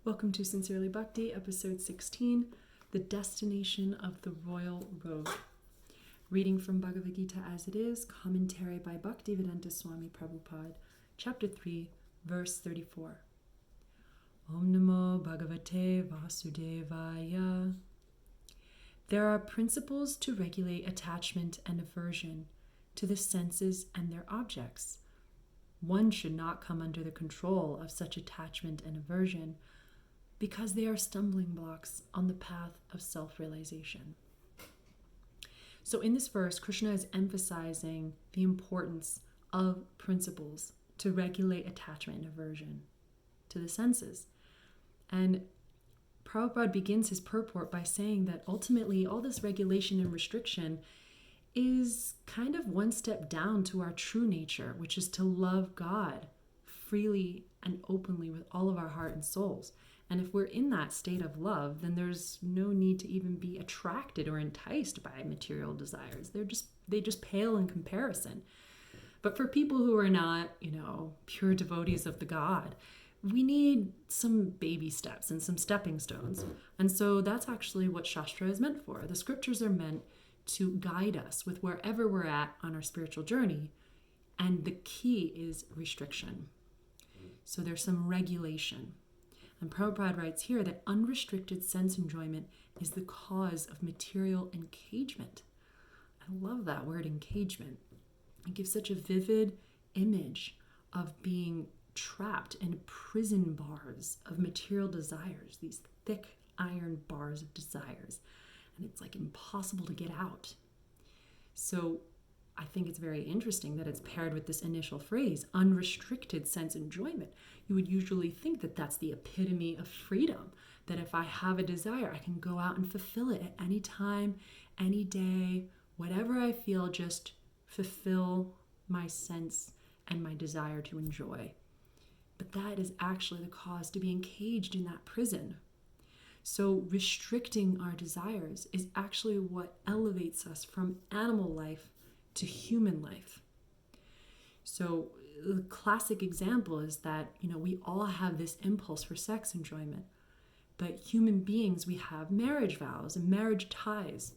Welcome to Sincerely Bhakti, episode 16, The Destination of the Royal Road. Reading from Bhagavad-gītā as it is, commentary by Bhaktivedanta Swami Prabhupada, chapter 3, verse 34. Om Namo Bhagavate Vasudevaya. There are principles to regulate attachment and aversion to the senses and their objects. One should not come under the control of such attachment and aversion because they are stumbling blocks on the path of self-realization. So in this verse, Krishna is emphasizing the importance of principles to regulate attachment and aversion to the senses. And Prabhupada begins his purport by saying that ultimately all this regulation and restriction is kind of one step down to our true nature, which is to love God freely and openly with all of our heart and souls. And if we're in that state of love, then there's no need to even be attracted or enticed by material desires. They just pale in comparison. But for people who are not, pure devotees of the God, we need some baby steps and some stepping stones. And so that's actually what Shastra is meant for. The scriptures are meant to guide us with wherever we're at on our spiritual journey. And the key is restriction. So there's some regulation. And Prabhupada writes here that unrestricted sense enjoyment is the cause of material engagement. I love that word, engagement. It gives such a vivid image of being trapped in prison bars of material desires, these thick iron bars of desires. And it's like impossible to get out. So I think it's very interesting that it's paired with this initial phrase, unrestricted sense enjoyment. You would usually think that that's the epitome of freedom, that if I have a desire, I can go out and fulfill it at any time, any day, whatever I feel, just fulfill my sense and my desire to enjoy. But that is actually the cause to be encaged in that prison. So restricting our desires is actually what elevates us from animal life to human life. So the classic example is that, we all have this impulse for sex enjoyment, but human beings, we have marriage vows and marriage ties,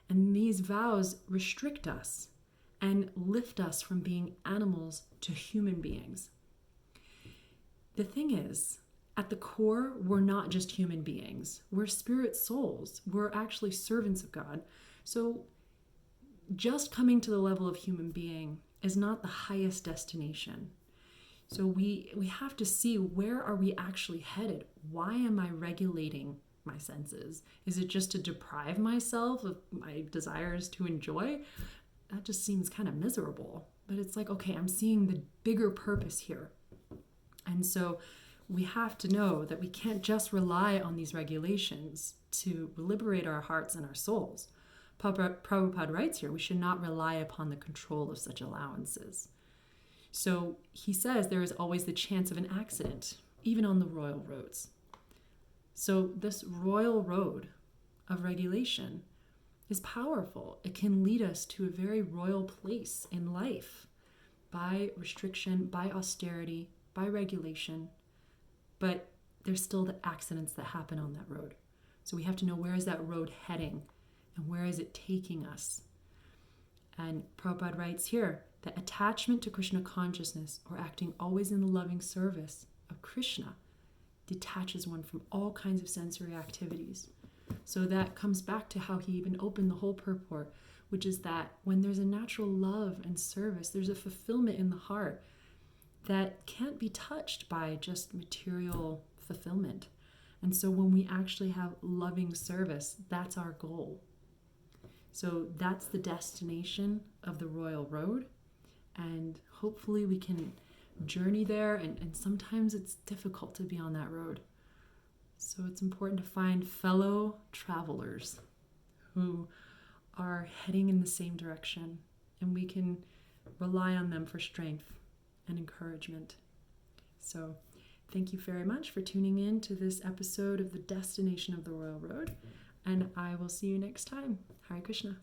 and these vows restrict us and lift us from being animals to human beings. The thing is, at the core, we're not just human beings. We're spirit souls. We're actually servants of God. So just coming to the level of human being is not the highest destination. So we have to see, where are we actually headed? Why am I regulating my senses? Is it just to deprive myself of my desires to enjoy? That just seems kind of miserable. But it's like, okay, I'm seeing the bigger purpose here. And so we have to know that we can't just rely on these regulations to liberate our hearts and our souls. Prabhupada writes here, we should not rely upon the control of such allowances. So he says there is always the chance of an accident, even on the royal roads. So this royal road of regulation is powerful. It can lead us to a very royal place in life by restriction, by austerity, by regulation. But there's still the accidents that happen on that road. So we have to know, where is that road heading? And where is it taking us? And Prabhupada writes here that attachment to Krishna consciousness, or acting always in the loving service of Krishna, detaches one from all kinds of sensory activities. So that comes back to how he even opened the whole purport, which is that when there's a natural love and service, there's a fulfillment in the heart that can't be touched by just material fulfillment. And so when we actually have loving service, that's our goal. So that's the destination of the royal road. And hopefully we can journey there. And sometimes it's difficult to be on that road. So it's important to find fellow travelers who are heading in the same direction. And we can rely on them for strength and encouragement. So thank you very much for tuning in to this episode of The Destination of the Royal Road. And I will see you next time. Hare Krishna.